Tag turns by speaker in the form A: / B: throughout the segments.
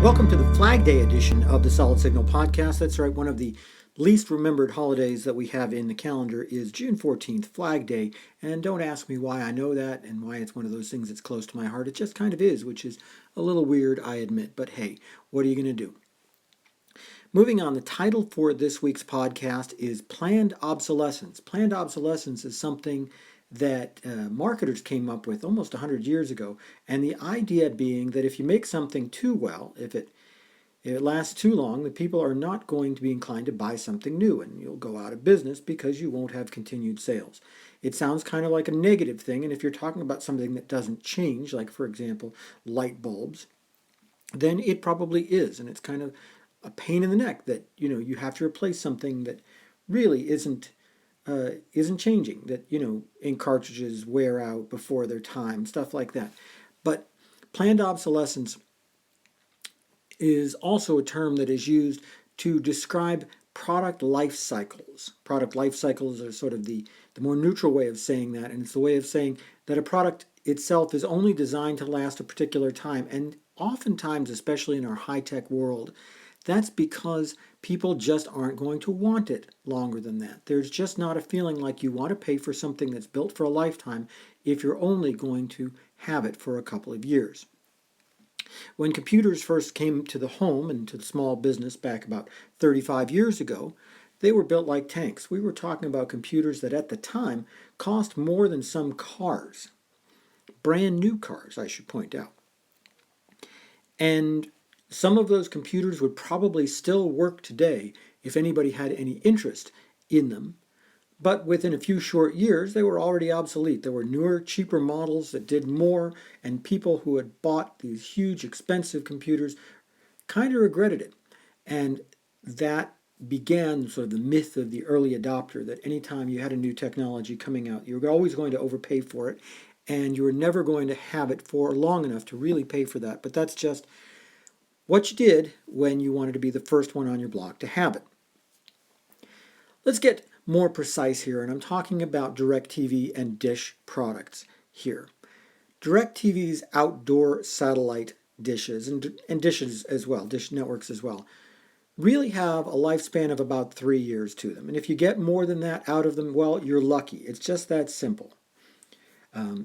A: Welcome to the Flag Day edition of the Solid Signal podcast. That's right, one of the least remembered holidays that we have in the calendar is June 14th, Flag Day. And don't ask me why I know that and why it's one of those things that's close to my heart. It just kind of is, which is a little weird, I admit. But hey, what are you going to do? Moving on, the title for this week's podcast is Planned Obsolescence. Planned obsolescence is something that marketers came up with almost 100 years ago. And the idea being that if you make something too well, if it lasts too long, the people are not going to be inclined to buy something new, and you'll go out of business because you won't have continued sales. It sounds kind of like a negative thing, and if you're talking about something that doesn't change, like for example, light bulbs, then it probably is, and it's kind of a pain in the neck that you have to replace something that really isn't changing. That ink cartridges wear out before their time, stuff like that. But planned obsolescence is also a term that is used to describe product life cycles. Product life cycles are sort of the more neutral way of saying that, and it's the way of saying that a product itself is only designed to last a particular time. And oftentimes, especially in our high-tech world, that's because people just aren't going to want it longer than that. There's just not a feeling like you want to pay for something that's built for a lifetime if you're only going to have it for a couple of years. When computers first came to the home and to the small business back about 35 years ago, they were built like tanks. We were talking about computers that at the time cost more than some cars. Brand new cars, I should point out. And some of those computers would probably still work today if anybody had any interest in them. But within a few short years, they were already obsolete. There were newer, cheaper models that did more, and people who had bought these huge, expensive computers kind of regretted it. And that began sort of the myth of the early adopter, that anytime you had a new technology coming out, you were always going to overpay for it, and you were never going to have it for long enough to really pay for that. But that's just what you did when you wanted to be the first one on your block to have it. Let's get more precise here, and I'm talking about DirecTV and Dish products here. DirecTV's outdoor satellite dishes, and dishes as well, dish networks as well, really have a lifespan of about 3 years to them. And if you get more than that out of them, well, you're lucky. It's just that simple.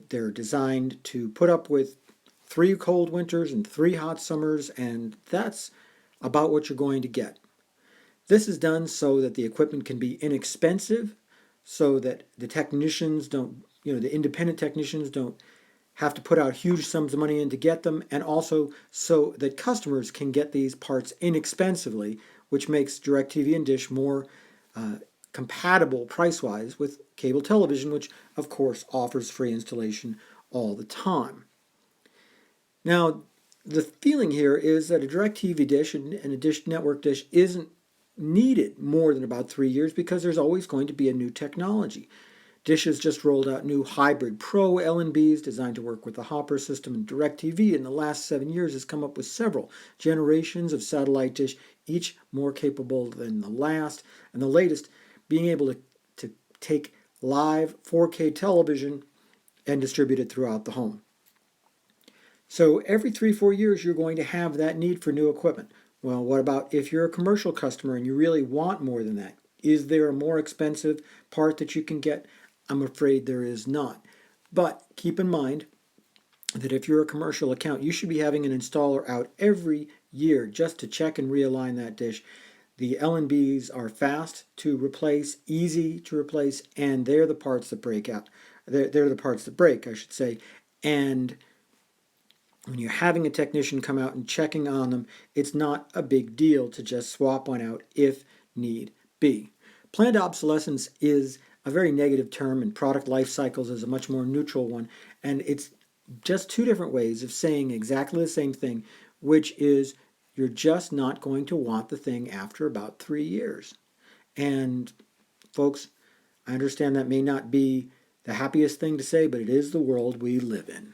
A: They're designed to put up with 3 cold winters and 3 hot summers, and that's about what you're going to get. This is done so that the equipment can be inexpensive, so that the technicians don't, the independent technicians don't have to put out huge sums of money in to get them, and also so that customers can get these parts inexpensively, which makes DirecTV and Dish more compatible price-wise with cable television, which of course offers free installation all the time. Now, the feeling here is that a DirecTV dish and a Dish Network dish isn't needed more than about 3 years because there's always going to be a new technology. Dish has just rolled out new Hybrid Pro LNBs designed to work with the Hopper system, and DirecTV in the last 7 years has come up with several generations of satellite dish, each more capable than the last, and the latest being able to take live 4K television and distribute it throughout the home. So every 3-4 years you're going to have that need for new equipment. Well, what about if you're a commercial customer and you really want more than that? Is there a more expensive part that you can get? I'm afraid there is not. But keep in mind that if you're a commercial account, you should be having an installer out every year just to check and realign that dish. The LNBs are fast to replace, easy to replace, and they're the parts that break out. They're the parts that break, I should say. And when you're having a technician come out and checking on them, it's not a big deal to just swap one out if need be. Planned obsolescence is a very negative term, and product life cycles is a much more neutral one. And it's just 2 different ways of saying exactly the same thing, which is you're just not going to want the thing after about 3 years. And folks, I understand that may not be the happiest thing to say, but it is the world we live in.